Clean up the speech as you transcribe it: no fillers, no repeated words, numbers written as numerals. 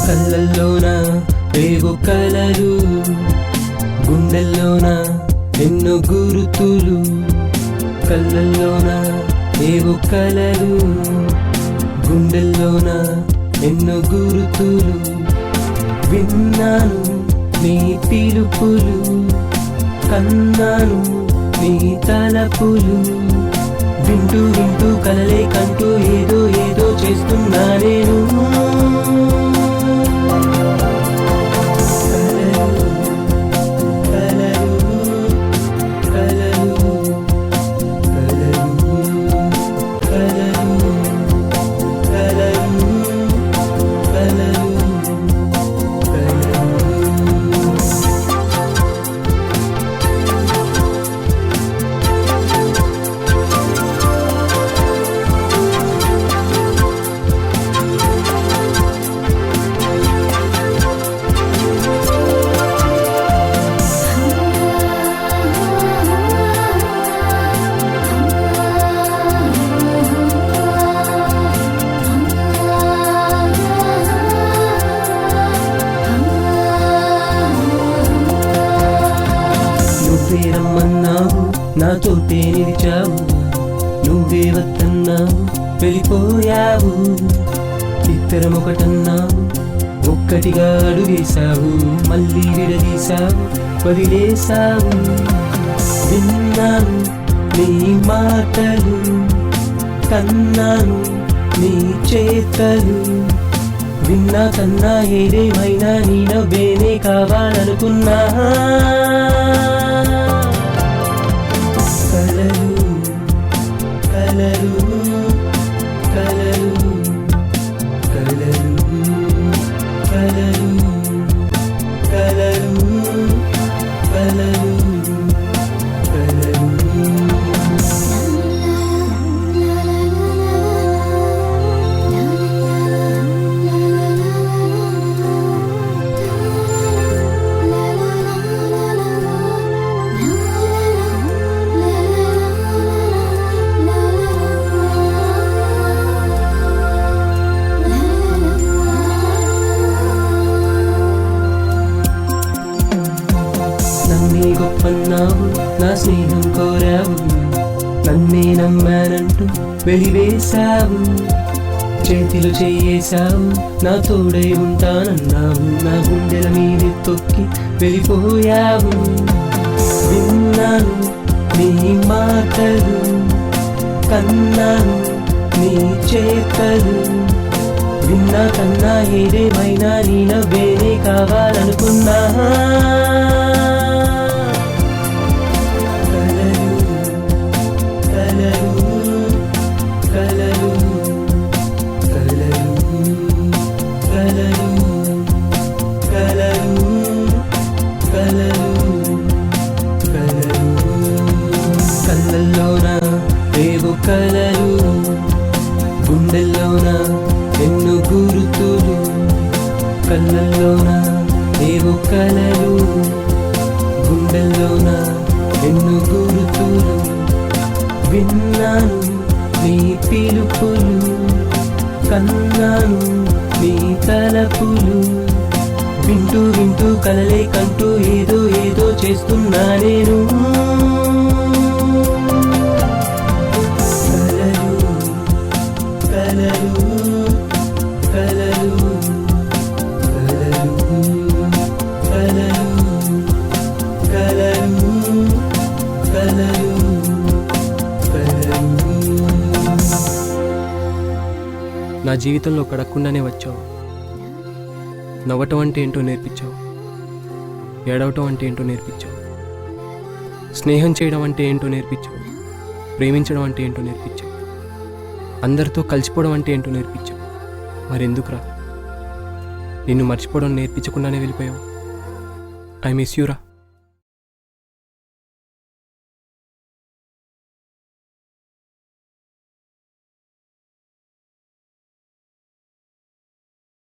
కళ్ళల్లోన రేవు కలలు, గుండెల్లోన ఎన్నో గురుతులు. కళ్ళల్లోన రేవు కలలు, గుండెల్లోన ఎన్నో గురుతులు. విన్నాను నీ పిలుపులు, కన్నాను నీ తలపులు. వింటూ వింటూ కలలే కంటూ ఏదో ఏదో చేస్తున్నా నేను. నువ్వే రమ్మన్నావు, నాతోటే నిలిచావు. నువ్వే వద్దన్నావు, వెళ్ళిపోయావు. ఇద్దరం ఒకటన్నావు, ఒక్కటిగా అడుగేశావు. మళ్ళీ విడదీశావు, వదిలేశావు. విన్నాను నీ మాటలు, కన్నాను నీ చేతలు. విన్నా కన్నా ఏదేమైనా నీ నవ్వేనే కావాలనుకున్నా. కలలు కలలు కలలు కలలు కలలు కలలు కలలు కలలు. నన్నే గొప్పన్నావు, నా స్నేహం కోరావు. నన్నే నమ్మానంటూ వెలివేశావు. చేతిలో చేయేశావు, నా తోడై ఉంటానన్నావు. నా గుండెల మీద తొక్కి వెళ్ళిపోయావు. విన్నాను నీ మాటలు, కన్నాను నీ చేతలు. విన్నా కన్నా ఏదేమైనా నీ నవ్వేనే కావాలనుకున్నా. కళ్ళల్లోన రేవు కలలు, గుండెల్లోన ఎన్నో గురుతులు. కళ్ళల్లోన రేవు కలలు, గుండెల్లోన ఎన్నో గురుతులు. విన్నాను నీ పిలుపులు, కన్నాను నీ తలపులు. వింటూ వింటూ కలలే కంటూ ఏదో ఏదో చేస్తున్నా నేను. కలలు కలలు కలలు కలలు కలలు కలలు కలలు. నా జీవితంలో కడగకుండానే వచ్చావు. నవ్వటం అంటే ఏంటో నేర్పించావు, ఏడవటం అంటే ఏంటో నేర్పించావు, స్నేహం చేయడం అంటే ఏంటో నేర్పించావు, ప్రేమించడం అంటే ఏంటో నేర్పించావు, అందరితో కలిసిపోవడం అంటే ఏంటో నేర్పించావు. మరెందుకురా నిన్ను మర్చిపోవడం నేర్పించకుండానే వెళ్ళిపోయావు. ఐ మిస్ యూ రా.